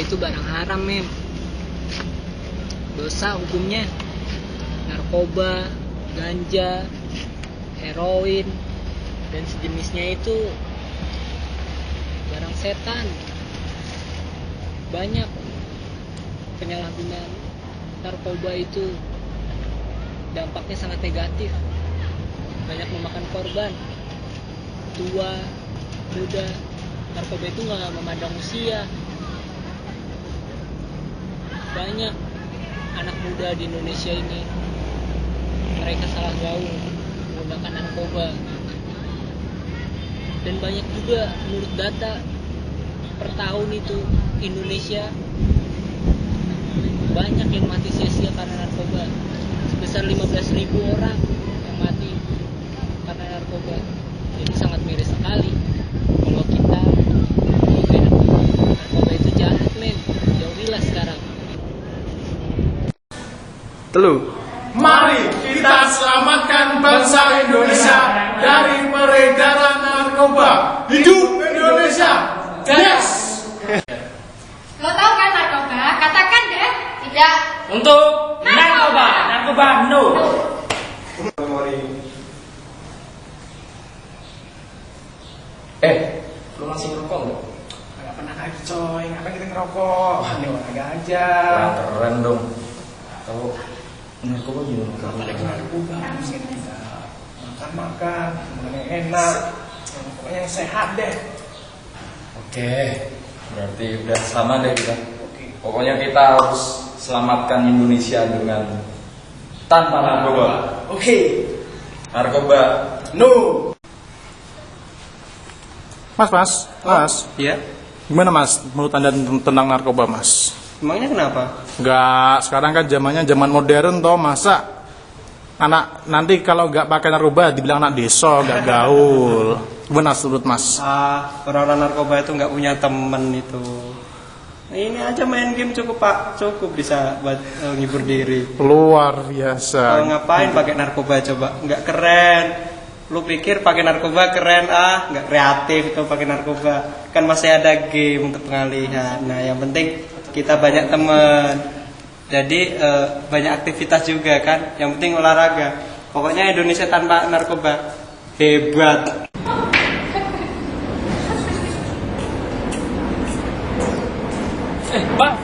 itu barang haram, men. Dosa hukumnya. Narkoba, ganja, heroin, dan sejenisnya itu barang setan. Banyak penyalahgunaan narkoba itu dampaknya sangat negatif. Banyak memakan korban, tua, muda. Narkoba itu nggak memandang usia. Banyak anak muda di Indonesia ini, mereka salah gaul menggunakan narkoba. Dan banyak juga menurut data per tahun itu Indonesia banyak yang mati sia-sia karena narkoba. Sebesar 15.000 orang yang mati karena narkoba. Jadi sangat miris sekali kalau kita narkoba itu jahat, men. Jauhilah sekarang. Mari kita selamatkan bangsa Indonesia dari peredaran narkoba. Hidup Indonesia! Yes! Lo tau kan narkoba? Katakan deh. Tidak. Untuk narkoba no. Lu masih ngerokok nggak? Nggak pernah lagi coy, ngapain kita ngerokok? Ini olahraga aja. Keren dong. Kalau narkoba gimana? Apalagi narkoba, harusnya kita makan, yang enak, pokoknya yang sehat deh. Oke, berarti udah sama deh kita. Pokoknya kita harus selamatkan Indonesia dengan tanpa narkoba. Oke. Narkoba No. Mas. Iya? Gimana Mas menurut Anda tentang narkoba, Mas? Emangnya kenapa? Enggak, sekarang kan zamannya zaman modern toh, masa anak nanti kalau nggak pakai narkoba dibilang anak desa, nggak gaul. Gimana menurut Mas? Orang-orang narkoba itu nggak punya temen itu. Ini aja main game cukup Pak, cukup bisa buat ngibur diri. Luar biasa. Ngapain pakai narkoba coba? Nggak keren. Lu pikir pakai narkoba keren? Nggak kreatif itu pakai narkoba. Kan masih ada game untuk pengalihan. Nah, yang penting kita banyak teman. Jadi banyak aktivitas juga kan. Yang penting olahraga. Pokoknya Indonesia tanpa narkoba hebat. Bang,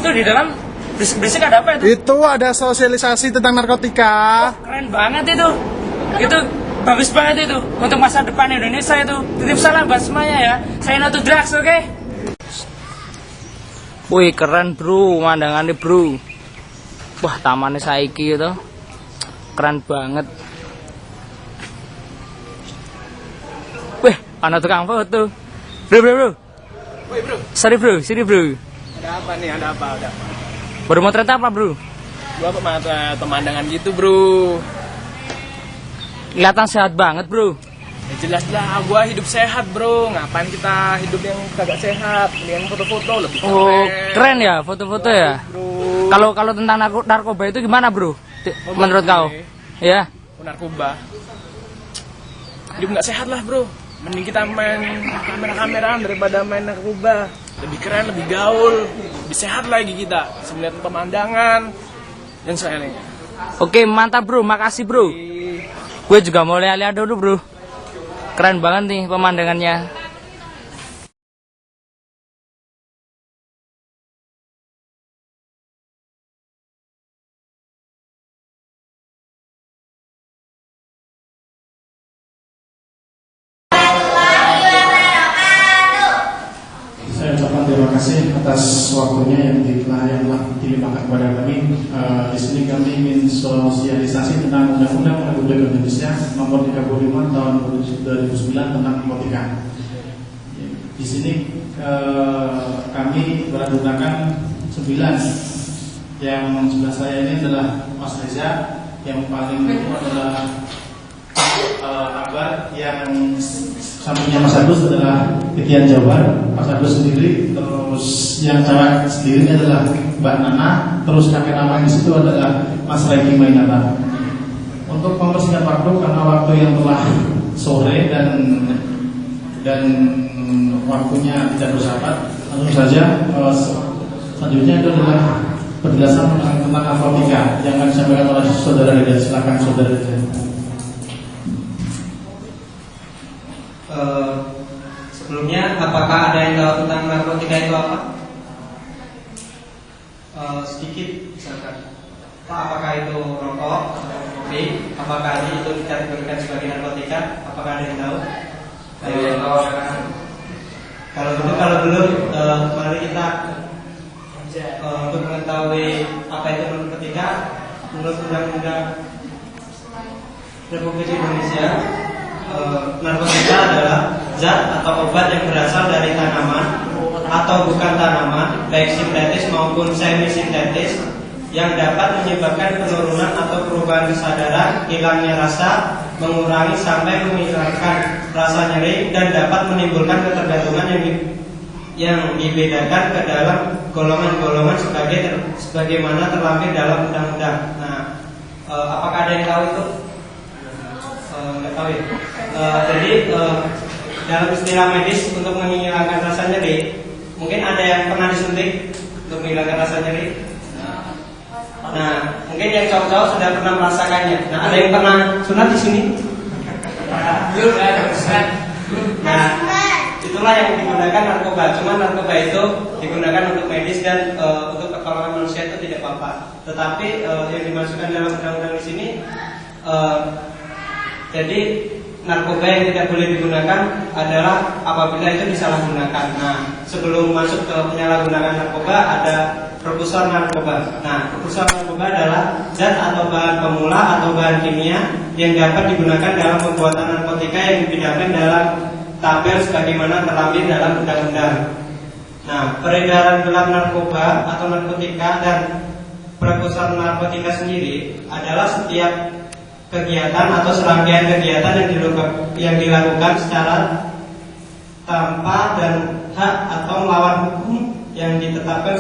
itu di dalam berisik-berisik ada apa itu? Itu ada sosialisasi tentang narkotika. Keren banget itu. Itu bagus banget itu untuk masa depan Indonesia itu. Titip salam buat semuanya ya. Saya no to drugs, oke? Wih, keren bro, pemandangannya bro. Wah, tamannya saiki itu keren banget. Wih, ada tukang foto. Bro. Woi bro, Sorry bro, sini bro. ada apa nih? Ada apa? Baru mau ternyata apa bro? Gua pemandangan gitu bro. Kelihatan sehat banget bro. Ya jelas lah, gua hidup sehat bro. Ngapain kita hidup yang kagak sehat? Yang foto-foto lebih keren. Oh, keren ya foto-foto ya. Bro. Kalau tentang narkoba itu gimana bro? Menurut kau? Ya. Narkoba. Hidup nggak sehat lah bro. Mending kita main kamera-kameraan daripada main narkoba. Lebih keren, lebih gaul, lebih sehat lagi kita. Bisa melihat pemandangan dan sebagainya. Oke, mantap bro, makasih bro. Gue juga mau lihat-lihat dulu bro. Keren banget nih pemandangannya. Saya ucapkan terima kasih atas waktunya yang telah dilimpahkan kepada kami. Di sini kami ingin sosialisasi tentang Undang-Undang Republik Indonesia Nomor 35 Tahun 2009 tentang narkotika. Di sini kami beranggotakan 9. Yang sebelah saya ini adalah Mas Reza, yang paling itu adalah Akbar, yang sampingnya Mas Agus adalah Ketian Jabar, Mas Agus sendiri, terus yang cewek sendiri adalah Mbak Nana, terus kakek nama di situ adalah Mas Reki Mainata. Untuk mempersingkat waktu karena waktu yang telah sore dan waktunya tidak bersahabat, langsung saja Selanjutnya itu adalah penjelasan tentang narkotika yang akan disampaikan oleh saudara Deden. Silakan saudara Deden. Sebelumnya, apakah ada yang tahu tentang narkotika itu apa? Sedikit misalkan, Pak, apakah itu rokok atau kopi? Apakah itu dikategorikan sebagai narkotika? Apakah ada yang tahu? Ayo yang tahu. Kalau belum, mari kita untuk mengetahui apa itu narkotika. Menurut Undang-Undang Republik Indonesia, narkotika adalah zat atau obat yang berasal dari tanaman atau bukan tanaman, baik sintetis maupun semi sintetis, yang dapat menyebabkan penurunan atau perubahan kesadaran, hilangnya rasa, mengurangi sampai menghilangkan rasa nyeri, dan dapat menimbulkan ketergantungan yang dibedakan ke dalam golongan-golongan sebagaimana terlampir dalam undang-undang. Nah, apakah ada yang tahu itu? Nggak tahu ya. Jadi dalam istilah medis untuk menghilangkan rasa nyeri, mungkin ada yang pernah disuntik untuk menghilangkan rasa nyeri. Nah, mungkin yang cowok-cowok sudah pernah merasakannya. Nah, ada yang pernah sunat di sini? Belum ada Ustaz. Nah, itulah yang digunakan narkoba. Cuma narkoba itu digunakan untuk medis dan untuk pertolongan manusia itu tidak apa-apa. Tetapi yang dimasukkan dalam undang-undang di sini, jadi narkoba yang tidak boleh digunakan adalah apabila itu disalahgunakan. Nah, sebelum masuk ke penyalahgunaan narkoba ada prekursor narkoba. Nah, prekursor narkoba adalah zat atau bahan pemula atau bahan kimia yang dapat digunakan dalam pembuatan narkotika yang dibedakan dalam tabel sebagaimana terlampir dalam undang-undang. Nah, peredaran gelar narkoba atau narkotika dan prekursor narkotika sendiri adalah setiap kegiatan atau serangkaian kegiatan yang dilakukan secara tanpa dan hak atau melawan hukum yang ditetapkan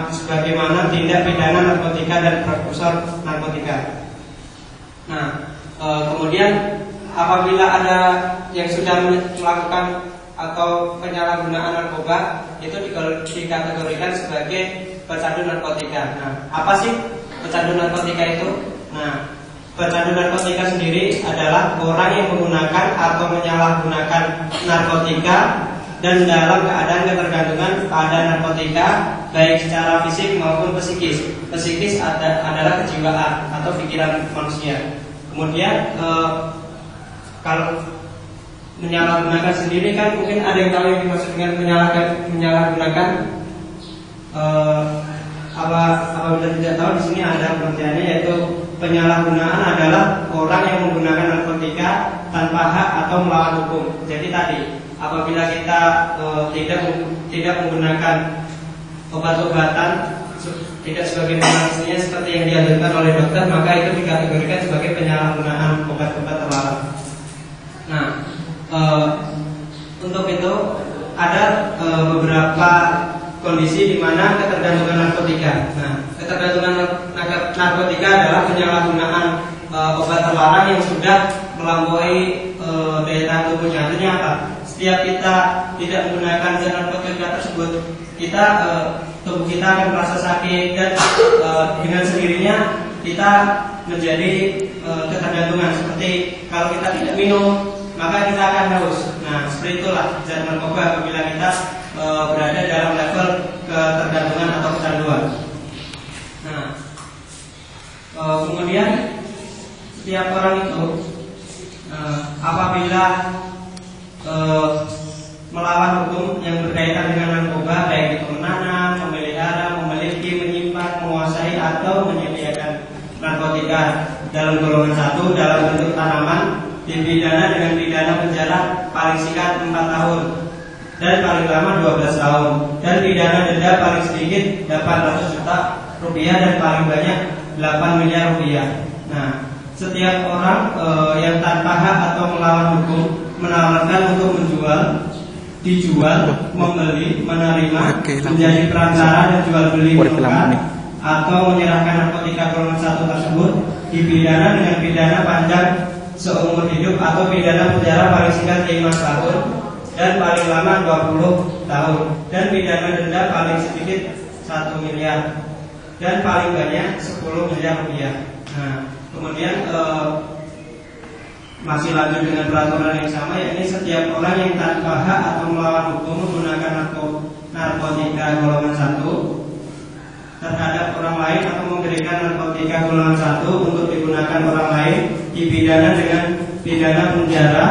sebagaimana tindak pidana narkotika dan prekursor narkotika. Nah, kemudian apabila ada yang sudah melakukan atau penyalahgunaan narkoba, itu dikategorikan sebagai pecandu narkotika. Nah, apa sih pecandu narkotika itu? Nah, pecandu narkotika sendiri adalah orang yang menggunakan atau menyalahgunakan narkotika dan dalam keadaan ketergantungan pada narkotika, baik secara fisik maupun psikis. Psikis adalah kejiwaan atau pikiran manusia. Kemudian kalau menyalahgunakan sendiri kan mungkin ada yang tahu yang dimaksud dengan menyalahgunakan. Apabila tidak tahu, di sini ada pengertiannya, yaitu penyalahgunaan adalah orang yang menggunakan narkotika tanpa hak atau melawan hukum. Jadi tadi apabila kita tidak menggunakan obat-obatan tidak sebagaimana mestinya seperti yang dianjurkan oleh dokter, maka itu dikategorikan sebagai penyalahgunaan obat-obat terlarang. Nah, untuk itu ada beberapa kondisi di mana ketergantungan narkotika. Nah, ketergantungan narkotika adalah penyalahgunaan obat terlarang yang sudah melampaui daya tahan tubuhnya. Artinya apa? Setiap kita tidak menggunakan zat narkotika tersebut, tubuh kita akan merasa sakit dan dengan sendirinya kita menjadi ketergantungan. Seperti kalau kita tidak minum, maka kita akan haus. Nah, seperti itulah zat narkoba apabila kita berada dalam level ketergantungan atau kecanduan. Nah, kemudian setiap orang itu apabila melawan hukum yang berkaitan dengan narkoba, baik itu menanam, memelihara, memiliki, menyimpan, menguasai atau menyediakan narkotika dalam golongan 1 dalam bentuk tanaman, dipidana dengan pidana penjara paling singkat 4 tahun dan paling lama 12 tahun, dan pidana denda paling sedikit 800 juta rupiah dan paling banyak 8 miliar rupiah. Nah, setiap orang yang tanpa hak atau melawan hukum menawarkan untuk dijual, membeli, menerima, menjadi perantara dan jual beli narkoba atau menyerahkan narkotika golongan 1 tersebut, dipidana dengan pidana panjang seumur hidup atau pidana penjara paling singkat 5 tahun dan paling lama 20 tahun, dan pidana denda paling sedikit 1 miliar dan paling banyak 10 miliar rupiah. Nah, kemudian masih lanjut dengan peraturan yang sama, yakni setiap orang yang tanpa hak atau melawan hukum menggunakan narkotika golongan 1 terhadap orang lain atau memberikan narkotika golongan 1 untuk digunakan orang lain dipidana dengan pidana penjara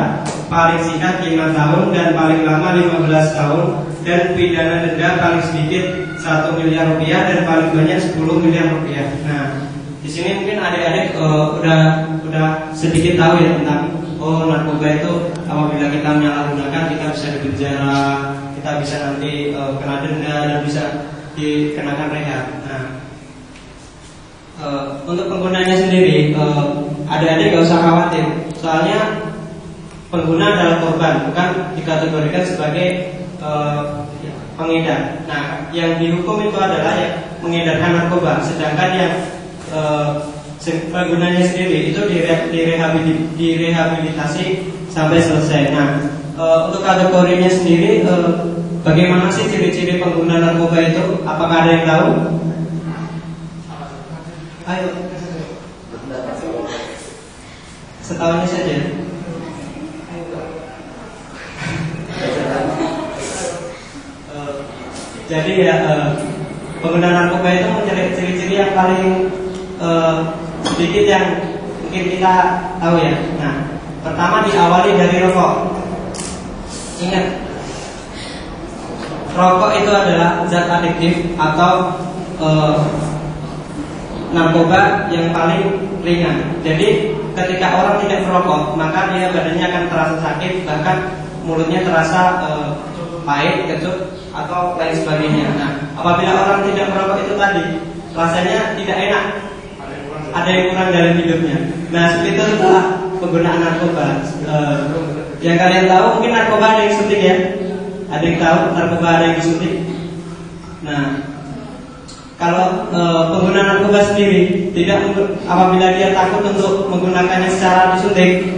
paling singkat 5 tahun dan paling lama 15 tahun dan pidana denda paling sedikit 1 miliar rupiah dan paling banyak 10 miliar rupiah. Nah, di sini mungkin adik-adik udah sedikit tahu ya tentang narkoba itu apabila kita menyalahgunakan kita bisa dipenjara, kita bisa nanti kena denda dan bisa dikenakan rehab. Nah, untuk penggunanya sendiri adik-adik gak usah khawatir, soalnya pengguna adalah korban, bukan dikategorikan sebagai pengedar. Nah, yang dihukum itu adalah yang mengedarkan narkoba, sedangkan yang penggunanya sendiri itu direhabilitasi sampai selesai. Nah, untuk kategorinya sendiri, bagaimana sih ciri-ciri pengguna narkoba itu? Apakah ada yang tahu? Ayo, setahunya saja. Jadi ya, pengguna narkoba itu mencari ciri-ciri yang paling sedikit yang mungkin kita tahu ya. Nah, pertama diawali dari rokok. Ingat, rokok itu adalah zat adiktif atau narkoba yang paling ringan. Jadi ketika orang tidak merokok, maka dia badannya akan terasa sakit, bahkan mulutnya terasa pahit, kecut atau lain sebagainya. Nah, apabila orang tidak merokok itu tadi rasanya tidak enak, ada yang kurang dalam hidupnya. Nah, seperti itu adalah penggunaan narkoba. Yang kalian tahu mungkin narkoba ada yang disuntik ya. Ada yang tahu narkoba ada yang disuntik. Nah, kalau pengguna narkoba sendiri apabila dia takut untuk menggunakannya secara disuntik,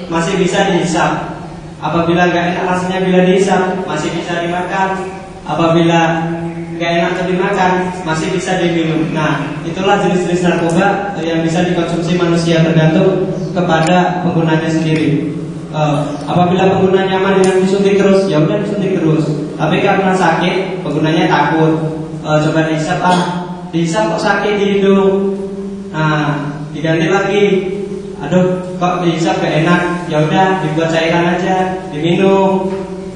masih bisa dihisap. Apabila nggak enak rasanya bila dihisap, masih bisa dimakan. Apabila nggak enak dimakan, masih bisa diminum. Nah, itulah jenis-jenis narkoba yang bisa dikonsumsi manusia tergantung kepada penggunanya sendiri. Apabila pengguna nyaman dengan disuntik terus, ya udah disuntik terus. Tapi karena sakit, penggunanya takut. Coba dihisap kok sakit di hidung. Nah, diganti lagi. Aduh, kok dihisap gak enak. Ya udah dibuat cairan aja, diminum.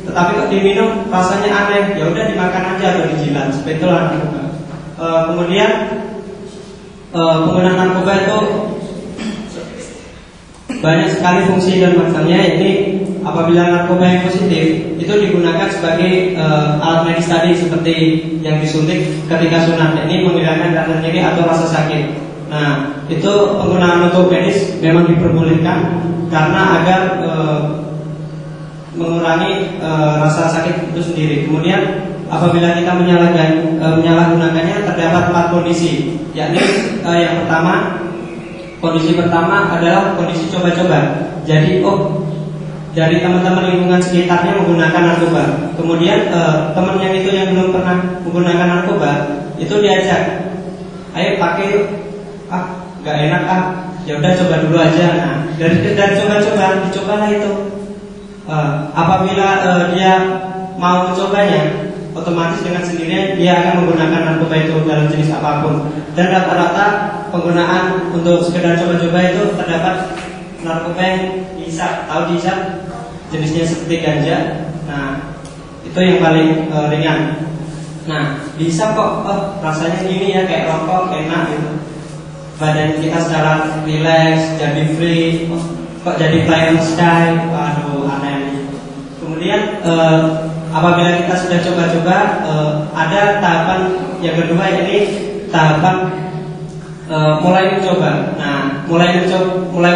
Tetapi kok diminum rasanya aneh, ya udah dimakan aja atau dijilat. Seperti itulah narkoba. Kemudian penggunaan narkoba itu banyak sekali fungsi dan manfaatnya. Ini apabila narkoba yang positif itu digunakan sebagai alat medis tadi seperti yang disuntik ketika sunat, ini menghilangkan rasa nyeri atau rasa sakit. Nah, itu penggunaan untuk medis memang diperbolehkan karena agar mengurangi rasa sakit itu sendiri. Kemudian apabila kita menyalahgunakannya terdapat 4 kondisi, yakni yang pertama, kondisi pertama adalah kondisi coba-coba. Jadi dari teman-teman lingkungan sekitarnya menggunakan narkoba. Kemudian teman yang itu yang belum pernah menggunakan narkoba itu diajak, ayo pakai, nggak enak ya udah coba dulu aja. Nah, dari coba-coba dicobalah itu. Apabila dia mau mencobanya, otomatis dengan sendirinya dia akan menggunakan narkoba itu dalam jenis apapun. Dan rata-rata penggunaan untuk sekedar coba-coba itu terdapat narkoba yang dihisap. Tahu dihisap? Jenisnya seperti ganja. Nah, itu yang paling ringan. Nah, dihisap kok rasanya gini ya, kayak rokok, enak gitu. Badan kita secara relax, jadi free. Kok jadi fly on sky? Waduh, aneh. Kemudian apabila kita sudah coba-coba, ada tahapan yang kedua, ini tahapan mulai mencoba. Nah, mulai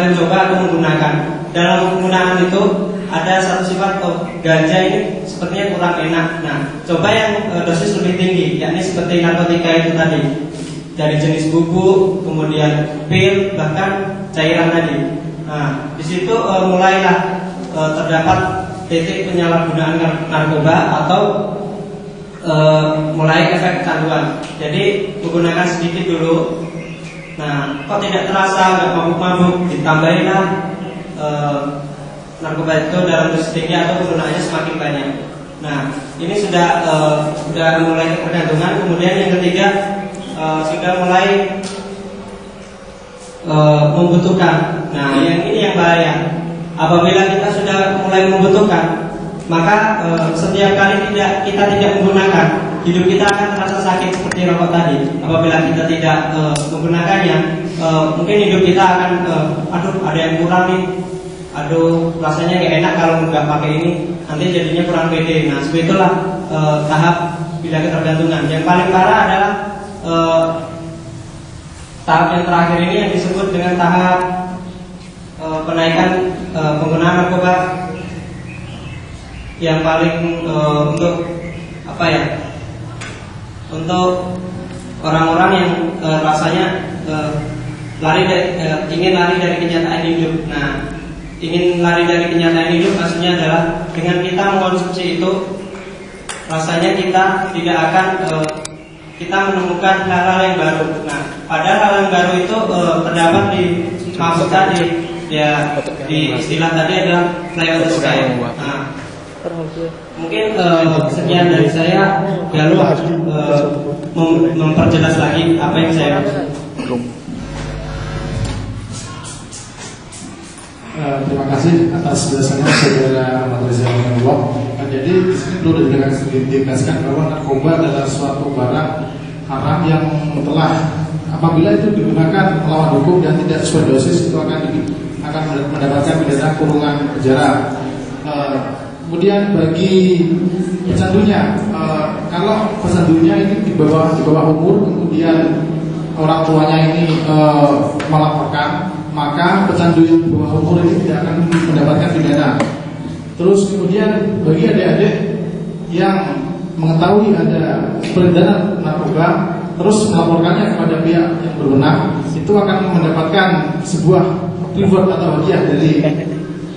mencoba atau menggunakan. Dalam penggunaan itu ada satu sifat, ganja ini sepertinya kurang enak. Nah, coba yang dosis lebih tinggi, yakni seperti narkotika itu tadi, dari jenis bubuk, kemudian pil, bahkan cairan tadi. Nah, di situ mulailah terdapat titik penyalahgunaan narkoba atau mulai efek kecanduan. Jadi menggunakan sedikit dulu. Nah, kok tidak terasa, nggak mabuk-mabuk, ditambahinlah narkoba itu dalam dosis tinggi atau penggunaannya semakin banyak. Nah, ini sudah mulai ketergantungan. Kemudian yang ketiga sudah mulai membutuhkan. Nah, yang ini yang bahaya. Apabila kita sudah mulai membutuhkan, maka setiap kali kita tidak menggunakan, hidup kita akan terasa sakit seperti rokok tadi. Apabila kita tidak menggunakannya, mungkin hidup kita akan aduh ada yang kurang nih, aduh rasanya gak enak kalau nggak pakai ini, nanti jadinya kurang pede. Nah, seperti itulah tahap bila ketergantungan. Yang paling parah adalah tahap yang terakhir ini yang disebut dengan tahap penaikan penggunaan narkoba, yang paling untuk apa ya? Untuk orang-orang yang rasanya ingin lari dari kenyataan hidup. Nah, ingin lari dari kenyataan hidup maksudnya adalah dengan kita mengkonsumsi itu, rasanya kita tidak akan kita menemukan hal-hal yang baru. Nah, padahal hal yang baru itu terdapat di mabuk tadi. Ya, di istilah tadi adalah play on the sky. Nah, mungkin sekian dari saya. Lalu memperjelas lagi apa yang saya terima kasih atas penjelasannya saudara Ahmad Reza Rahimahullah. Jadi di sini perlu ditegaskan bahwa narkoba adalah suatu barang haram yang telah apabila itu digunakan melawan hukum dan tidak sesuai dosis, itu akan mendapatkan pidana kurungan penjara. Kemudian bagi pecandunya, kalau pecandunya ini di bawah umur, kemudian orang tuanya ini melaporkan, maka pecandu yang di bawah umur ini tidak akan mendapatkan pidana. Terus kemudian bagi adik-adik yang mengetahui ada peredaran narkoba, terus melaporkannya kepada pihak yang berwenang, itu akan mendapatkan sebuah reward atau hadiah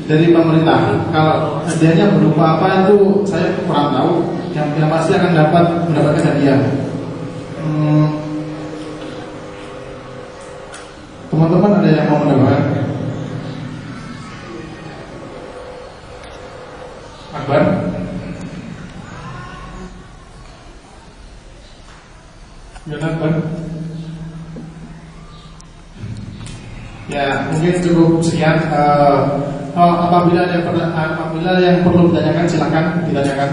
dari pemerintah. Kalau hadiahnya berupa apa itu saya kurang tahu. Yang pasti akan mendapatkan hadiah. Teman-teman ada yang mau menambahkan? Akbar? Akbar? Ya, mungkin cukup sekian. Apabila yang perlu ditanyakan, silakan ditanyakan.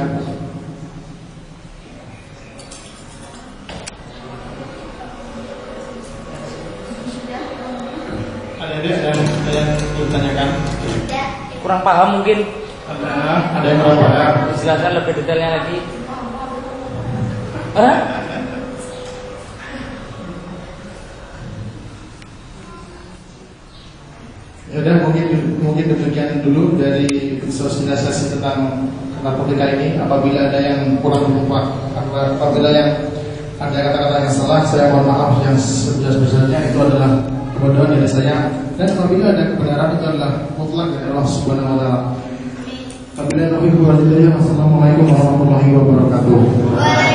Ada yang ditanyakan? Kurang paham mungkin. Ada yang kurang paham. Jelaskan lebih detailnya lagi. Ya udah, mungkin demikian dulu dari sosialisasi tentang narkotika ini. Apabila ada yang kurang bermanfaat, apabila yang ada kata-kata yang salah, saya mohon maaf yang sebesar-besarnya. Itu adalah kebodohan dari saya. Dan apabila ada kebenaran, itu adalah mutlak dari Allah Subhanahu wa taala. Wassalamualaikum warahmatullahi wabarakatuh.